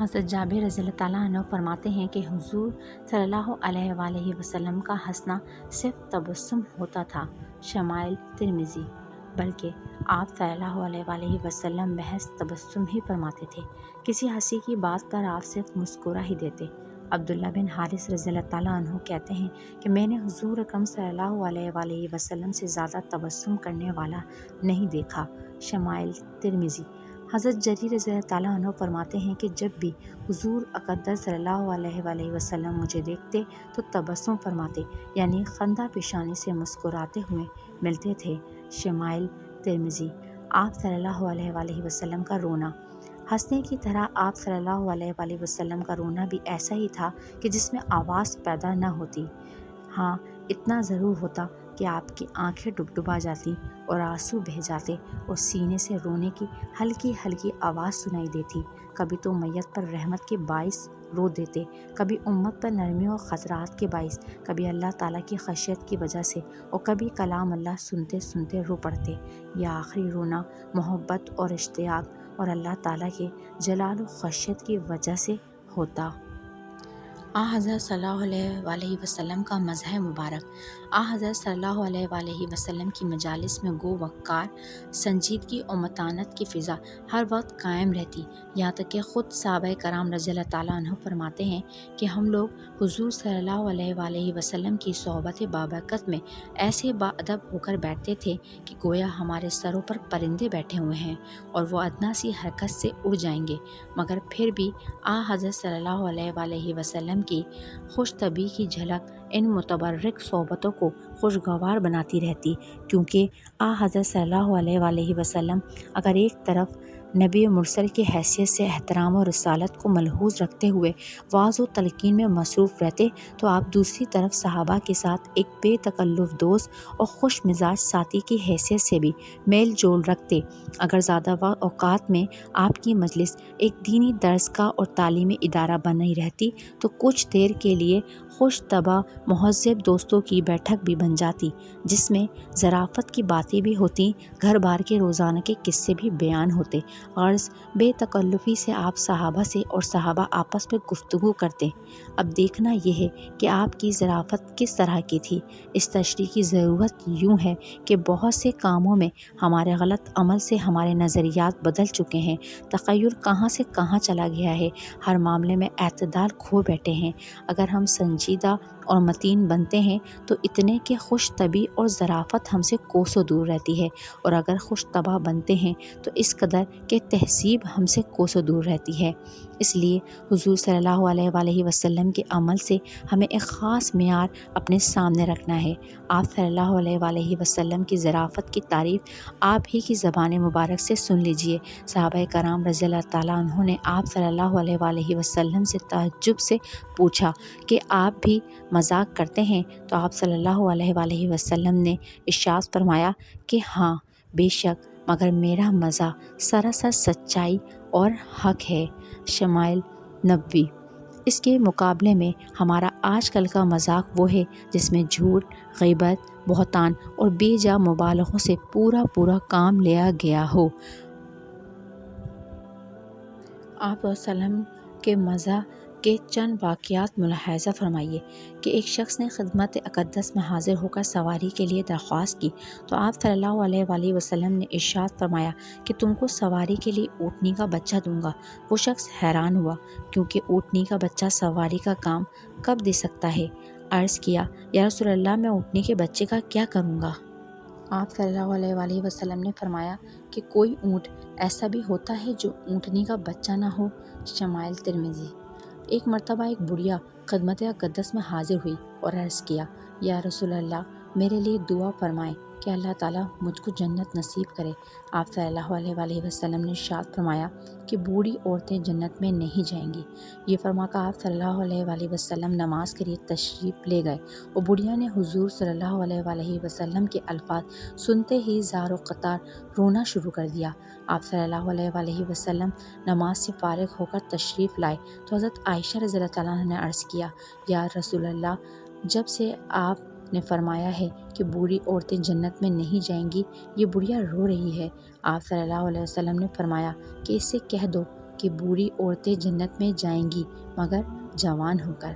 حضرت جابر رضی اللہ تعالیٰ عنہ فرماتے ہیں کہ حضور صلی اللہ علیہ وآلہ وسلم کا ہنسنا صرف تبسم ہوتا تھا۔ شمائل ترمذی۔ بلکہ آپ صلی اللہ علیہ وآلہ وسلم محض تبسم ہی فرماتے تھے، کسی ہنسی کی بات پر آپ صرف مسکرا ہی دیتے۔ عبداللہ بن حارث رضی اللہ تعالیٰ عنہ کہتے ہیں کہ میں نے حضور اکرم صلی اللہ علیہ وآلہ وسلم سے زیادہ تبسم کرنے والا نہیں دیکھا۔ شمائل ترمذی۔ حضرت جریر رضی اللہ تعالیٰ عنہ فرماتے ہیں کہ جب بھی حضور اقدس صلی اللہ علیہ وآلہ وسلم مجھے دیکھتے تو تبسم فرماتے، یعنی خندہ پیشانی سے مسکراتے ہوئے ملتے تھے۔ شمائل ترمذی۔ آپ صلی اللہ علیہ وآلہ وسلم کا رونا۔ ہنسنے کی طرح آپ صلی اللہ علیہ وآلہ وسلم کا رونا بھی ایسا ہی تھا کہ جس میں آواز پیدا نہ ہوتی، ہاں اتنا ضرور ہوتا کہ آپ کی آنکھیں ڈبڈبا جاتی اور آنسو بہہ جاتے اور سینے سے رونے کی ہلکی ہلکی آواز سنائی دیتی۔ کبھی تو میت پر رحمت کے باعث رو دیتے، کبھی امت پر نرمی اور خطرات کے باعث، کبھی اللہ تعالیٰ کی خشیت کی وجہ سے، اور کبھی کلام اللہ سنتے سنتے رو پڑتے۔ یہ آخری رونا محبت اور اشتیاق اور اللہ تعالیٰ کے جلال و خشیت کی وجہ سے ہوتا۔ حضرت صلی اللہ علیہ وآلہ وسلم کا مظہر مبارک۔ حضرت صلی اللہ علیہ وآلہ وسلم کی مجالس میں گو وقار، سنجیدگی اور متانت کی فضا ہر وقت قائم رہتی، یہاں تک کہ خود صحابہ کرام رضی اللہ تعالیٰ عنہ فرماتے ہیں کہ ہم لوگ حضور صلی اللہ علیہ وآلہ وسلم کی صحبت بابرکت میں ایسے باادب ہو کر بیٹھتے تھے کہ گویا ہمارے سروں پر پرندے بیٹھے ہوئے ہیں اور وہ ادنا سی حرکت سے اڑ جائیں گے، مگر پھر بھی حضرت صلی اللہ علیہ وآلہ وسلم کی خوش طبعی کی جھلک ان متبرک صحبتوں کو خوشگوار بناتی رہتی، کیونکہ حضرت صلی اللہ علیہ وآلہ وسلم اگر ایک طرف نبی مرسل کی حیثیت سے احترام و رسالت کو ملحوظ رکھتے ہوئے وعظ و تلقین میں مصروف رہتے، تو آپ دوسری طرف صحابہ کے ساتھ ایک بے تکلف دوست اور خوش مزاج ساتھی کی حیثیت سے بھی میل جول رکھتے۔ اگر زیادہ اوقات میں آپ کی مجلس ایک دینی درس کا اور تعلیمی ادارہ بنی رہتی تو کچھ دیر کے لیے خوش طبع مہذب دوستوں کی بیٹھک بھی بن جاتی، جس میں ظرافت کی باتیں بھی ہوتی، گھر بار کے روزانہ کے قصے بھی بیان ہوتے۔ غرض بے تکلفی سے آپ صحابہ سے اور صحابہ آپس میں گفتگو کرتے۔ اب دیکھنا یہ ہے کہ آپ کی ظرافت کس طرح کی تھی۔ اس تشریح کی ضرورت یوں ہے کہ بہت سے کاموں میں ہمارے غلط عمل سے ہمارے نظریات بدل چکے ہیں، تخیل کہاں سے کہاں چلا گیا ہے، ہر معاملے میں اعتدال کھو بیٹھے ہیں۔ اگر ہم سنجیدہ اور متین بنتے ہیں تو اتنے کہ خوش طبعی اور ظرافت ہم سے کوسوں دور رہتی ہے، اور اگر خوش طبع بنتے ہیں تو اس قدر کہ تہذیب ہم سے کوسوں دور رہتی ہے۔ اس لیے حضور صلی اللہ علیہ وآلہ وسلم کے عمل سے ہمیں ایک خاص معیار اپنے سامنے رکھنا ہے۔ آپ صلی اللہ علیہ وآلہ وسلم کی ظرافت کی تعریف آپ ہی کی زبان مبارک سے سن لیجئے۔ صحابہ کرام رضی اللہ تعالیٰ عنہ نے آپ صلی اللہ علیہ وآلہ وسلم سے تعجب سے پوچھا کہ آپ بھی مذاق کرتے ہیں؟ تو آپ صلی اللہ علیہ وآلہ وسلم نے ارشاد فرمایا کہ ہاں بے شک، مگر میرا مزاح سراسر سچائی اور حق ہے۔ شمائل نبوی۔ اس کے مقابلے میں ہمارا آج کل کا مذاق وہ ہے جس میں جھوٹ، غیبت، بہتان اور بے جا مبالغوں سے پورا کام لیا گیا ہو۔ آپ وسلم کے مزاح کے چند واقعات ملاحظہ فرمائیے کہ ایک شخص نے خدمت اقدس میں حاضر ہو کر سواری کے لیے درخواست کی تو آپ صلی اللہ علیہ وآلہ وسلم نے ارشاد فرمایا کہ تم کو سواری کے لیے اونٹنی کا بچہ دوں گا۔ وہ شخص حیران ہوا کیونکہ اونٹنی کا بچہ سواری کا کام کب دے سکتا ہے۔ عرض کیا، یا رسول اللہ، میں اونٹنی کے بچے کا کیا کروں گا؟ آپ صلی اللہ علیہ وآلہ وسلم نے فرمایا کہ کوئی اونٹ ایسا بھی ہوتا ہے جو اونٹنی کا بچہ نہ ہو۔ شمائل ترمذی۔ ایک مرتبہ ایک بڑھیا خدمت اقدس میں حاضر ہوئی اور عرض کیا، یا رسول اللہ، میرے لیے دعا فرمائیں کہ اللہ تعالیٰ مجھ کو جنت نصیب کرے۔ آپ صلی اللہ علیہ وآلہ وسلم نے ارشاد فرمایا کہ بوڑھی عورتیں جنت میں نہیں جائیں گی۔ یہ فرما کر آپ صلی اللہ علیہ وآلہ وسلم نماز کے لیے تشریف لے گئے اور بڑھیا نے حضور صلی اللہ علیہ وآلہ وسلم کے الفاظ سنتے ہی زار و قطار رونا شروع کر دیا۔ آپ صلی اللہ علیہ وآلہ وسلم نماز سے فارغ ہو کر تشریف لائے تو حضرت عائشہ رضی اللہ تعالیٰ عنہ نے عرض کیا، یا رسول اللہ، جب سے آپ نے فرمایا ہے کہ بوڑھی عورتیں جنت میں نہیں جائیں گی، یہ بڑھیا رو رہی ہے۔ آپ صلی اللہ علیہ وسلم نے فرمایا کہ اس سے کہہ دو کہ بوڑھی عورتیں جنت میں جائیں گی مگر جوان ہو کر۔